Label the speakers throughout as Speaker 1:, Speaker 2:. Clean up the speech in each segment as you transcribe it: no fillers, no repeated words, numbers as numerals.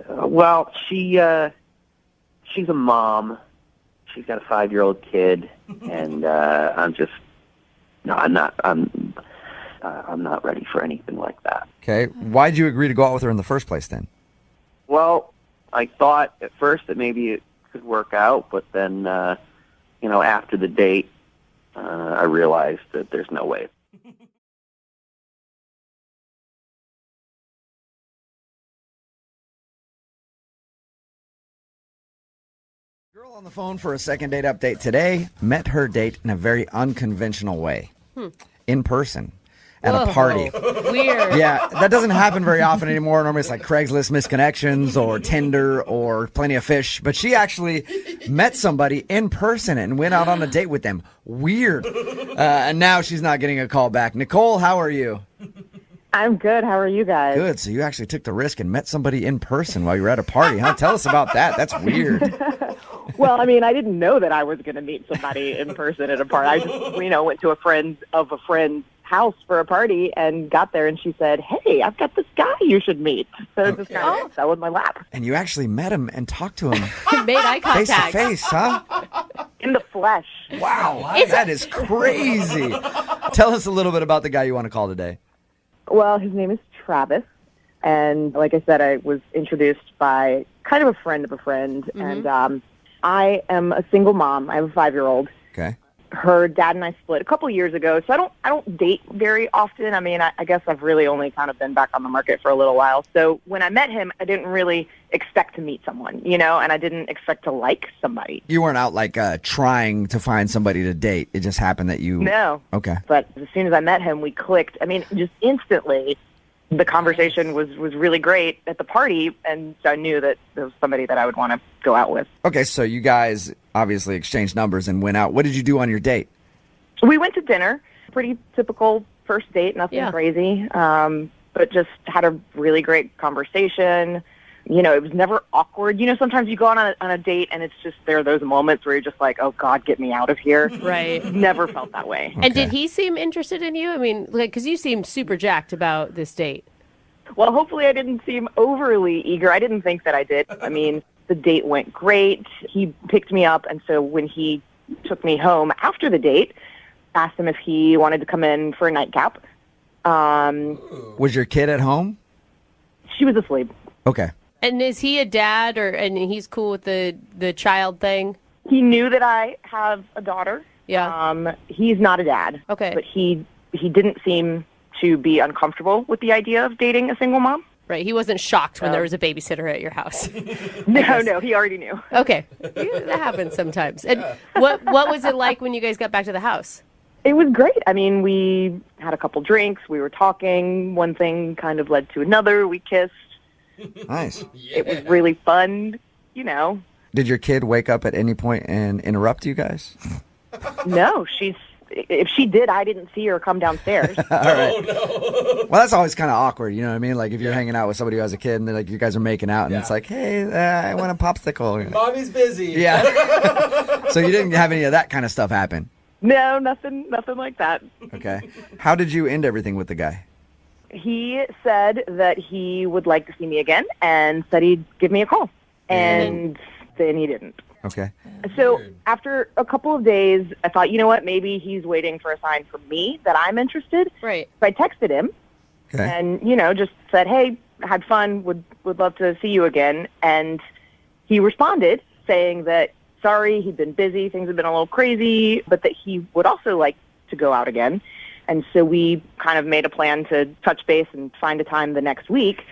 Speaker 1: Well, she's a mom. She's got a 5-year-old kid, and I'm not ready for anything like that.
Speaker 2: Okay. Why'd you agree to go out with her in the first place then?
Speaker 1: Well, I thought at first that maybe it could work out, but then, after the date, I realized that there's no way.
Speaker 2: Girl on the phone for a second date update today met her date in a very unconventional way. In person. At a party.
Speaker 3: Weird.
Speaker 2: Yeah, that doesn't happen very often anymore. Normally it's like Craigslist misconnections or Tinder or Plenty of Fish. But she actually met somebody in person and went out on a date with them. Weird. And now she's not getting a call back. Nicole, how are you?
Speaker 4: I'm good. How are you guys?
Speaker 2: Good. So you actually took the risk and met somebody in person while you were at a party, huh? Tell us about that. That's weird.
Speaker 4: Well, I mean, I didn't know that I was going to meet somebody in person at a party. I just, went to a friend's house for a party and got there, and she said, "Hey, I've got this guy you should meet." So it just kind of fell in my lap.
Speaker 2: And you actually met him and talked to him.
Speaker 3: Made eye
Speaker 2: Face to
Speaker 3: contact.
Speaker 2: face, huh?
Speaker 4: In the flesh.
Speaker 2: Wow, that is crazy. Tell us a little bit about the guy you want to call today.
Speaker 4: Well, his name is Travis, and like I said, I was introduced by kind of a friend of a friend, and I am a single mom. I have a 5-year-old.
Speaker 2: Okay.
Speaker 4: Her dad and I split a couple years ago, so I don't date very often. I mean, I guess I've really only kind of been back on the market for a little while. So when I met him, I didn't really expect to meet someone, and I didn't expect to like somebody.
Speaker 2: You weren't out like trying to find somebody to date. It just happened that you...
Speaker 4: No.
Speaker 2: Okay.
Speaker 4: But as soon as I met him, we clicked. I mean, just instantly, the conversation was really great at the party, and so I knew that there was somebody that I would want to go out with.
Speaker 2: Okay, so you guys obviously exchanged numbers and went out. What did you do on your date?
Speaker 4: We went to dinner. Pretty typical first date, nothing crazy, but just had a really great conversation. It was never awkward. Sometimes you go on a date and it's just, there are those moments where you're just like, oh, God, get me out of here.
Speaker 3: Right.
Speaker 4: Never felt that way.
Speaker 2: Okay.
Speaker 3: And did he seem interested in you? I mean, because you seem super jacked about this date.
Speaker 4: Well, hopefully I didn't seem overly eager. I didn't think that I did. I mean, the date went great. He picked me up, and so when he took me home after the date, asked him if he wanted to come in for a nightcap.
Speaker 2: Was your kid at home?
Speaker 4: She was asleep.
Speaker 2: Okay.
Speaker 3: And is he a dad, and he's cool with the child thing?
Speaker 4: He knew that I have a daughter.
Speaker 3: Yeah.
Speaker 4: He's not a dad.
Speaker 3: Okay.
Speaker 4: But he didn't seem to be uncomfortable with the idea of dating a single mom.
Speaker 3: Right. He wasn't shocked when there was a babysitter at your house.
Speaker 4: No, he already knew.
Speaker 3: Okay. Yeah, that happens sometimes. And what was it like when you guys got back to the house?
Speaker 4: It was great. I mean, we had a couple drinks. We were talking. One thing kind of led to another. We kissed.
Speaker 2: Nice.
Speaker 4: It was really fun,
Speaker 2: Did your kid wake up at any point and interrupt you guys?
Speaker 4: No, if she did, I didn't see her come downstairs.
Speaker 2: All right. Well, that's always kind of awkward, you know what I mean? Like if you're hanging out with somebody who has a kid and then like you guys are making out and it's like, hey, I want a popsicle.
Speaker 5: Mommy's busy.
Speaker 2: Yeah. So you didn't have any of that kind of stuff happen?
Speaker 4: No, nothing like that.
Speaker 2: Okay. How did you end everything with the guy?
Speaker 4: He said that he would like to see me again and said he'd give me a call. And then he didn't.
Speaker 2: Okay.
Speaker 4: So after a couple of days, I thought, you know what, maybe he's waiting for a sign from me that I'm interested.
Speaker 3: Right.
Speaker 4: So I texted him and, just said, hey, had fun, would love to see you again. And he responded saying that, sorry, he'd been busy, things had been a little crazy, but that he would also like to go out again. And so we kind of made a plan to touch base and find a time the next week.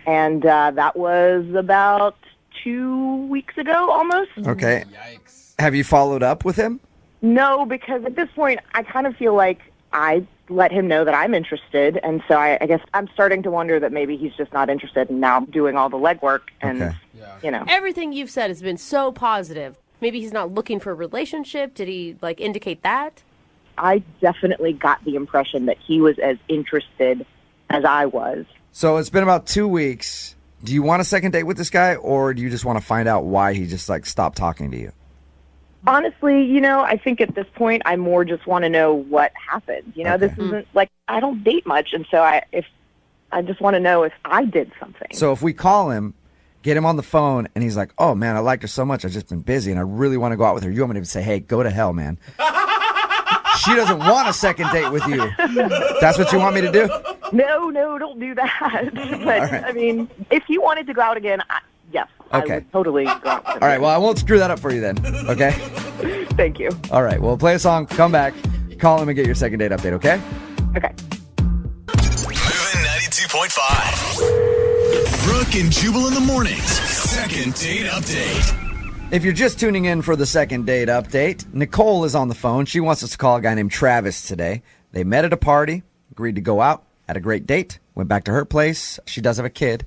Speaker 4: And that was about 2 weeks ago, almost.
Speaker 2: Okay.
Speaker 5: Yikes.
Speaker 2: Have you followed up with him?
Speaker 4: No, because at this point, I kind of feel like I let him know that I'm interested. And so I guess I'm starting to wonder that maybe he's just not interested and now I'm doing all the legwork. And,
Speaker 3: Everything you've said has been so positive. Maybe he's not looking for a relationship. Did he, indicate that?
Speaker 4: I definitely got the impression that he was as interested as I was.
Speaker 2: So it's been about 2 weeks. Do you want a second date with this guy, or do you just want to find out why he just stopped talking to you?
Speaker 4: Honestly, I think at this point I more just want to know what happened. This isn't I don't date much, and so I just want to know if I did something.
Speaker 2: So if we call him get him on the phone, and he's like, oh, man, I liked her so much. I've just been busy, and I really want to go out with her. You want me to say, hey, go to hell, man. She doesn't want a second date with you. That's what you want me to do?
Speaker 4: No, don't do that. But,
Speaker 2: right.
Speaker 4: I mean, if you wanted to go out again, yes,
Speaker 2: Okay.
Speaker 4: I would totally go out with him.
Speaker 2: All right, well, I won't screw that up for you then, okay?
Speaker 4: Thank you.
Speaker 2: All right, well, play a song, come back, call him and get your second date update, okay?
Speaker 4: Okay.
Speaker 5: Moving 92.5. Brooke and Jubal in the mornings. Second date update.
Speaker 2: If you're just tuning in for the second date update, Nicole is on the phone. She wants us to call a guy named Travis today. They met at a party, agreed to go out, had a great date, went back to her place. She does have a kid.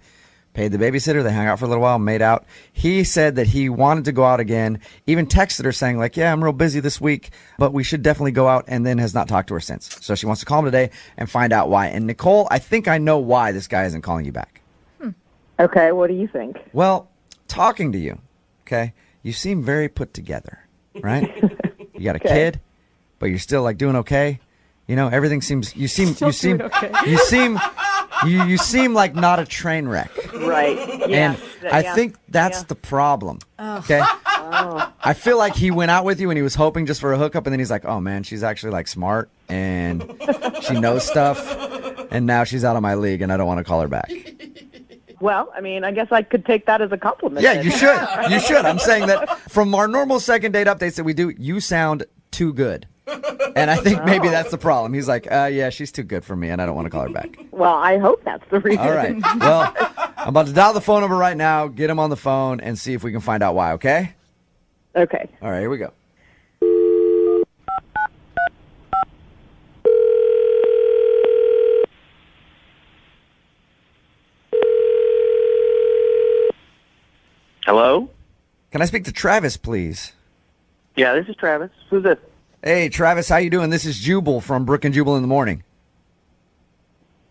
Speaker 2: Paid the babysitter. They hung out for a little while, made out. He said that he wanted to go out again, even texted her saying like, yeah, I'm real busy this week, but we should definitely go out, and then has not talked to her since. So she wants to call him today and find out why. And Nicole, I think I know why this guy isn't calling you back.
Speaker 4: Okay, what do you think?
Speaker 2: Well, talking to you, okay, you seem very put together, right? You got a kid, but you're still like doing okay. You know, everything seems, you seem like not a train wreck.
Speaker 4: Right. Yeah.
Speaker 2: And I think that's the problem. Okay. I feel like he went out with you and he was hoping just for a hookup, and then he's like, oh man, she's actually like smart and she knows stuff, and now she's out of my league and I don't want to call her back.
Speaker 4: Well, I mean, I guess I could take that as a compliment.
Speaker 2: Yeah,
Speaker 4: then.
Speaker 2: you should. You should. I'm saying that from our normal second date updates that we do, you sound too good. And I think maybe that's the problem. He's like, yeah, she's too good for me and I don't want to call her back.
Speaker 4: Well, I hope that's the reason.
Speaker 2: All right. Well, I'm about to dial the phone number right now, get him on the phone, and see if we can find out why, okay?
Speaker 4: Okay.
Speaker 2: All right, here we go.
Speaker 1: Hello?
Speaker 2: Can I speak to Travis, please?
Speaker 1: Yeah, this is Travis. Who's this?
Speaker 2: Hey, Travis, how you doing? This is Jubal from Brooke and Jubal in the Morning.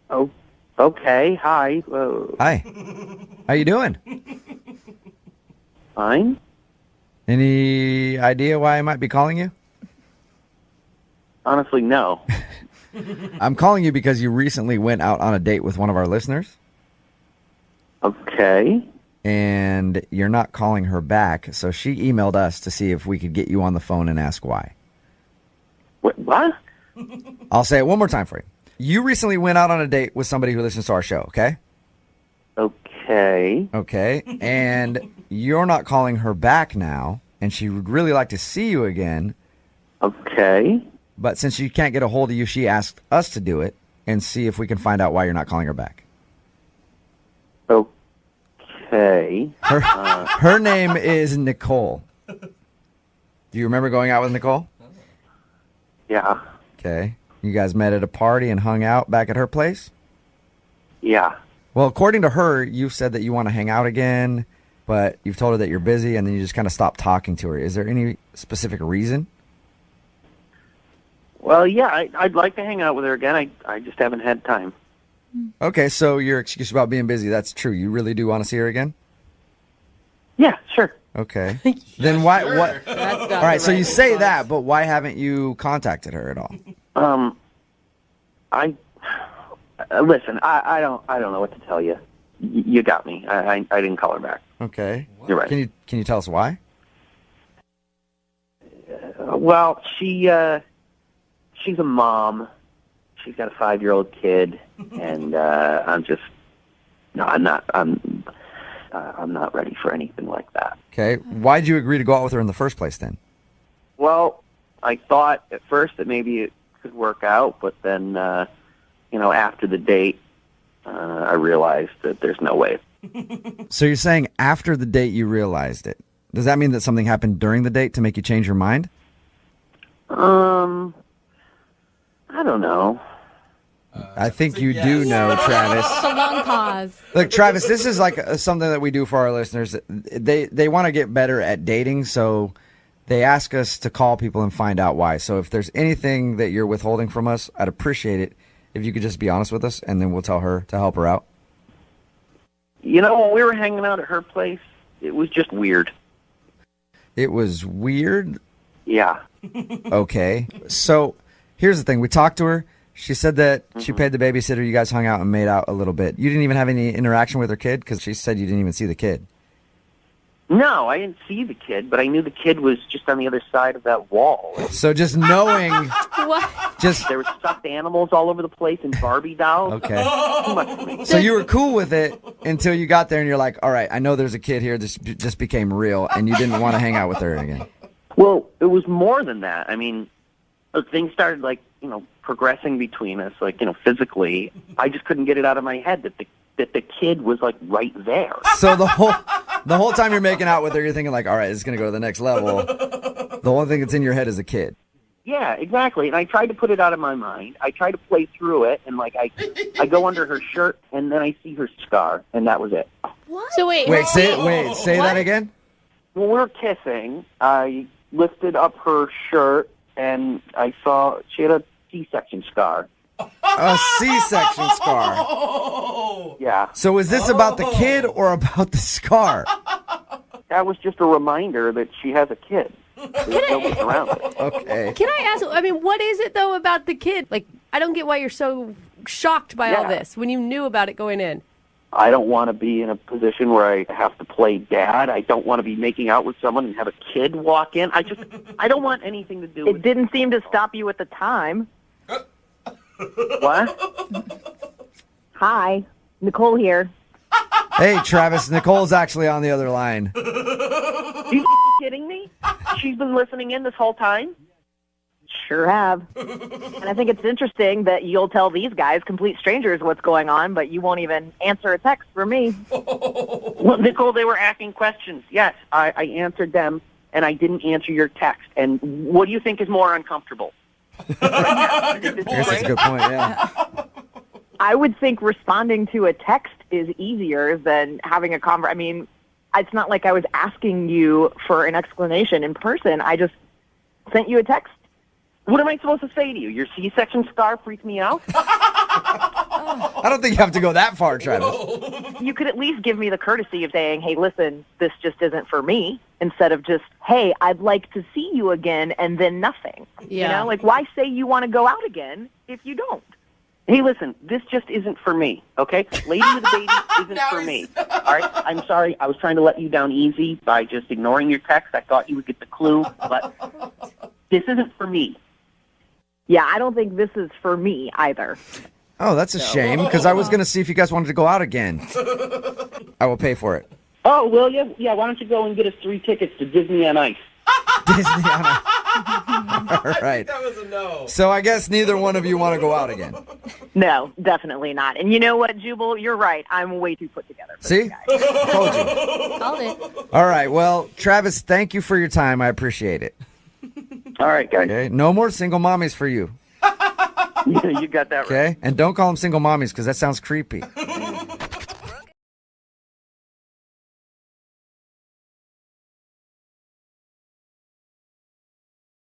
Speaker 1: Oh, okay. Hi.
Speaker 2: Hi. How you doing?
Speaker 1: Fine.
Speaker 2: Any idea why I might be calling you?
Speaker 1: Honestly, no.
Speaker 2: I'm calling you because you recently went out on a date with one of our listeners,
Speaker 1: Okay.
Speaker 2: and you're not calling her back, so she emailed us to see if we could get you on the phone and ask why.
Speaker 1: What?
Speaker 2: I'll say it one more time for you. You recently went out on a date with somebody who listens to our show, okay?
Speaker 1: Okay.
Speaker 2: Okay, and you're not calling her back now, and she would really like to see you again,
Speaker 1: Okay.
Speaker 2: but since she can't get a hold of you, she asked us to do it and see if we can find out why you're not calling her back.
Speaker 1: Okay.
Speaker 2: Her name is Nicole. Do you remember going out with Nicole?
Speaker 1: Yeah.
Speaker 2: Okay. You guys met at a party and hung out back at her place?
Speaker 1: Yeah.
Speaker 2: Well, according to her, you've said that you want to hang out again, but you've told her that you're busy, and then you just kind of stopped talking to her. Is there any specific reason?
Speaker 1: Well, yeah, I'd like to hang out with her again. I just haven't had time.
Speaker 2: Okay, so your excuse about being busy, that's true. You really do want to see her again?
Speaker 1: Yeah, sure.
Speaker 2: Okay. Then why? What?
Speaker 3: That's not
Speaker 2: All right,
Speaker 3: the
Speaker 2: so
Speaker 3: right
Speaker 2: you say
Speaker 3: response.
Speaker 2: that, but why haven't you contacted her at all?
Speaker 1: Listen, I don't know what to tell you. You got me. I didn't call her back.
Speaker 2: Okay.
Speaker 1: You're right.
Speaker 2: Can you tell us why?
Speaker 1: Well, she's a mom. She's got a 5-year-old kid, and I'm not ready for anything like that.
Speaker 2: Okay. Why'd you agree to go out with her in the first place then?
Speaker 1: Well, I thought at first that maybe it could work out, but then, after the date, I realized that there's no way.
Speaker 2: So you're saying after the date you realized it. Does that mean that something happened during the date to make you change your mind?
Speaker 1: I don't know.
Speaker 2: I think you do know, Travis.
Speaker 6: It's a long pause.
Speaker 2: Look, Travis, this is like something that we do for our listeners. They want to get better at dating, so they ask us to call people and find out why. So if there's anything that you're withholding from us, I'd appreciate it if you could just be honest with us, and then we'll tell her to help her out.
Speaker 1: When we were hanging out at her place, it was just weird.
Speaker 2: It was weird?
Speaker 1: Yeah.
Speaker 2: Okay. So here's the thing. We talked to her. She said that she paid the babysitter. You guys hung out and made out a little bit. You didn't even have any interaction with her kid because she said you didn't even see the kid.
Speaker 1: No, I didn't see the kid, but I knew the kid was just on the other side of that wall.
Speaker 2: So just knowing,
Speaker 3: What?
Speaker 2: just
Speaker 1: There were stuffed animals all over the place and Barbie dolls.
Speaker 2: okay.
Speaker 1: Too much for me.
Speaker 2: So you were cool with it until you got there, and you're like, all right, I know there's a kid here. This just became real, and you didn't want to hang out with her again.
Speaker 1: Well, it was more than that. I mean, things started progressing between us, physically. I just couldn't get it out of my head that the kid was right there.
Speaker 2: So the whole time you're making out with her, you're thinking like, all right, this is gonna go to the next level. The only thing that's in your head is a kid.
Speaker 1: Yeah, exactly. And I tried to put it out of my mind. I tried to play through it, and I go under her shirt, and then I see her scar, and that was it.
Speaker 3: What? So wait,
Speaker 2: Say that again.
Speaker 1: When we were kissing, I lifted up her shirt, and I saw she had a C-section scar.
Speaker 2: A C-section scar.
Speaker 1: Yeah.
Speaker 2: So is this about the kid or about the scar?
Speaker 1: That was just a reminder that she has a kid. There's no getting around it.
Speaker 2: Okay.
Speaker 3: Can I ask? I mean, what is it though about the kid? I don't get why you're so shocked by all this when you knew about it going in.
Speaker 1: I don't want to be in a position where I have to play dad. I don't want to be making out with someone and have a kid walk in. I don't want anything to do with it.
Speaker 4: It didn't seem to stop you at the time.
Speaker 1: What?
Speaker 4: Hi, Nicole here.
Speaker 2: Hey, Travis, Nicole's actually on the other line.
Speaker 1: Are you kidding me? She's been listening in this whole time?
Speaker 4: Sure have. And I think it's interesting that you'll tell these guys, complete strangers, what's going on, but you won't even answer a text for me.
Speaker 1: Well, Nicole, they were asking questions. Yes, I answered them, and I didn't answer your text. And what do you think is more uncomfortable?
Speaker 2: I guess that's a good point, yeah.
Speaker 4: I would think responding to a text is easier than having a conversation. I mean, it's not like I was asking you for an explanation in person. I just sent you a text.
Speaker 1: What am I supposed to say to you? Your C-section scar freaked me out?
Speaker 2: I don't think you have to go that far, Travis.
Speaker 4: You could at least give me the courtesy of saying, hey, listen, this just isn't for me, instead of just, hey, I'd like to see you again, and then nothing.
Speaker 3: Yeah.
Speaker 4: Why say you want to go out again if you don't?
Speaker 1: Hey, listen, this just isn't for me, okay? Lady with a baby isn't for me. All right? I'm sorry. I was trying to let you down easy by just ignoring your text. I thought you would get the clue, but this isn't for me.
Speaker 4: Yeah, I don't think this is for me either.
Speaker 2: Oh, that's a shame, because I was going to see if you guys wanted to go out again. I will pay for it.
Speaker 1: Oh, will you? Yeah, why don't you go and get us 3 tickets to Disney on Ice?
Speaker 2: Disney on Ice. All right.
Speaker 6: That was a no.
Speaker 2: So I guess neither one of you want to go out again.
Speaker 4: No, definitely not. And you know what, Jubal? You're right. I'm way too put together for
Speaker 2: See?
Speaker 4: this guy.
Speaker 2: Told you.
Speaker 3: Called it.
Speaker 2: All right. Well, Travis, thank you for your time. I appreciate it.
Speaker 1: All right, guys.
Speaker 2: Okay. No more single mommies for you.
Speaker 1: You got that right.
Speaker 2: Okay. And don't call them single mommies because that sounds creepy.